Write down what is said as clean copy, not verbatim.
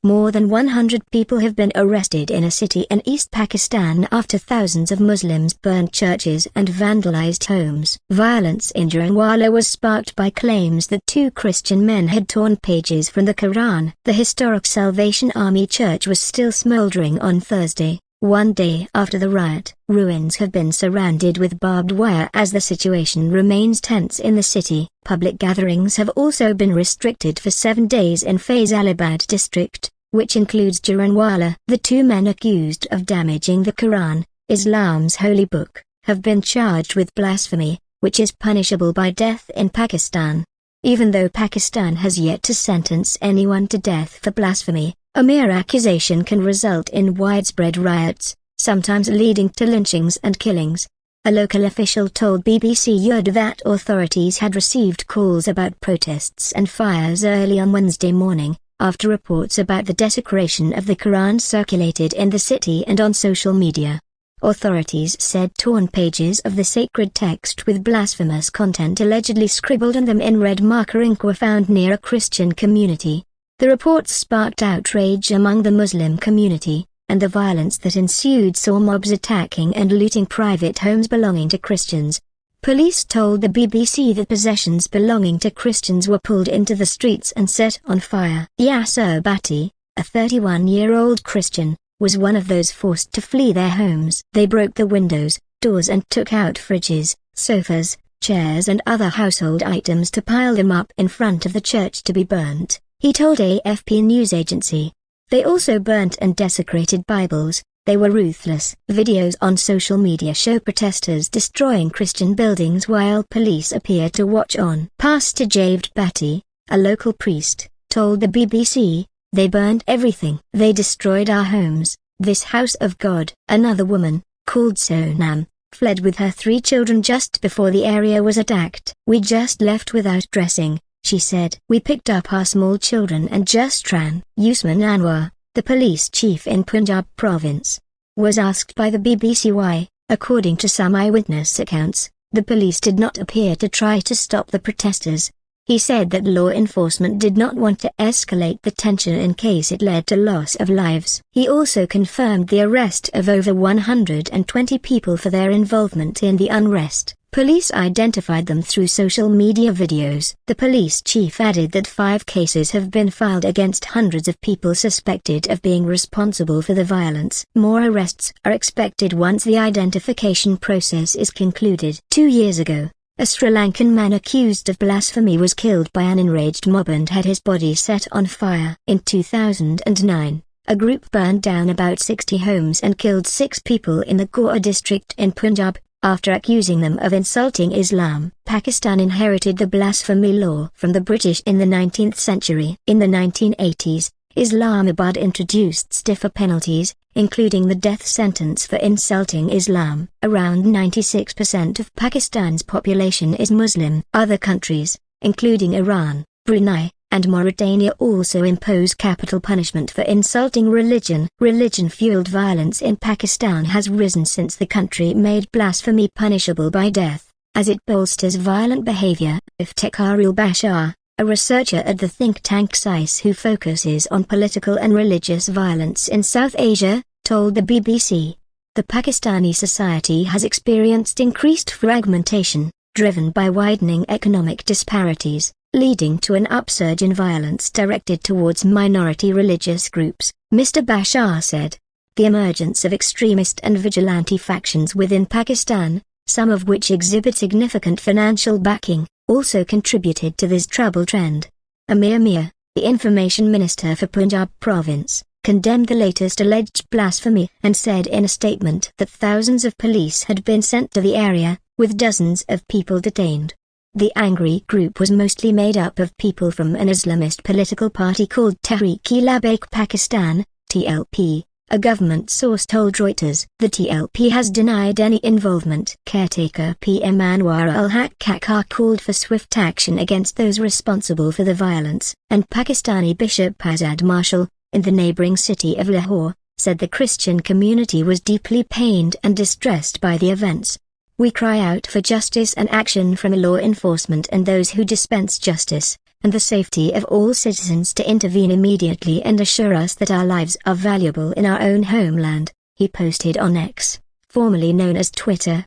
More than 100 people have been arrested in a city in East Pakistan after thousands of Muslims burned churches and vandalized homes. Violence in Jaranwala was sparked by claims that two Christian men had torn pages from the Quran. The historic Salvation Army Church was still smoldering on Thursday, one day after the riot. Ruins have been surrounded with barbed wire as the situation remains tense in the city. Public gatherings have also been restricted for 7 days in Faisalabad district, which includes Jaranwala. The two men accused of damaging the Quran, Islam's holy book, have been charged with blasphemy, which is punishable by death in Pakistan. Even though Pakistan has yet to sentence anyone to death for blasphemy, a mere accusation can result in widespread riots, sometimes leading to lynchings and killings. A local official told BBC Urdu that authorities had received calls about protests and fires early on Wednesday morning, after reports about the desecration of the Quran circulated in the city and on social media. Authorities said torn pages of the sacred text with blasphemous content allegedly scribbled on them in red marker ink were found near a Christian community. The reports sparked outrage among the Muslim community, and the violence that ensued saw mobs attacking and looting private homes belonging to Christians. Police told the BBC that possessions belonging to Christians were pulled into the streets and set on fire. Yasir Bhatti, a 31-year-old Christian, was one of those forced to flee their homes. They broke the windows, doors and took out fridges, sofas, chairs and other household items to pile them up in front of the church to be burnt, he told AFP news agency. They also burnt and desecrated Bibles. They were ruthless. Videos on social media show protesters destroying Christian buildings while police appear to watch on. Pastor Javed Bhatti, a local priest, told the BBC, "They burned everything. They destroyed our homes, this house of God." Another woman, called Sonam, fled with her 3 children just before the area was attacked. "We just left without dressing," she said. "We picked up our small children and just ran." Usman Anwar, the police chief in Punjab province, was asked by the BBC why, according to some eyewitness accounts, the police did not appear to try to stop the protesters. He said that law enforcement did not want to escalate the tension in case it led to loss of lives. He also confirmed the arrest of over 120 people for their involvement in the unrest. Police identified them through social media videos. The police chief added that 5 cases have been filed against hundreds of people suspected of being responsible for the violence. More arrests are expected once the identification process is concluded. 2 years ago, a Sri Lankan man accused of blasphemy was killed by an enraged mob and had his body set on fire. In 2009, a group burned down about 60 homes and killed 6 people in the Gaur district in Punjab, after accusing them of insulting Islam. Pakistan inherited the blasphemy law from the British in the 19th century. In the 1980s, Islamabad introduced stiffer penalties, including the death sentence for insulting Islam. Around 96% of Pakistan's population is Muslim. Other countries, including Iran, Brunei, and Mauritania also impose capital punishment for insulting religion. Religion-fueled violence in Pakistan has risen since the country made blasphemy punishable by death, as it bolsters violent behavior. Iftikharul Bashar, a researcher at the think tank SICE who focuses on political and religious violence in South Asia, told the BBC, "The Pakistani society has experienced increased fragmentation, driven by widening economic disparities, leading to an upsurge in violence directed towards minority religious groups." Mr. Bashar said, "The emergence of extremist and vigilante factions within Pakistan, some of which exhibit significant financial backing, also contributed to this troubled trend." Amir Mia, the information minister for Punjab province, condemned the latest alleged blasphemy and said in a statement that thousands of police had been sent to the area, with dozens of people detained. The angry group was mostly made up of people from an Islamist political party called Tehreek-e-Labbaik Pakistan, TLP, a government source told Reuters. The TLP has denied any involvement. Caretaker PM Anwar ul-Haq Kakar called for swift action against those responsible for the violence, and Pakistani Bishop Azad Marshal, in the neighboring city of Lahore, said the Christian community was deeply pained and distressed by the events. We cry out for justice and action from law enforcement and those who dispense justice, and the safety of all citizens to intervene immediately and assure us that our lives are valuable in our own homeland," he posted on X, formerly known as Twitter.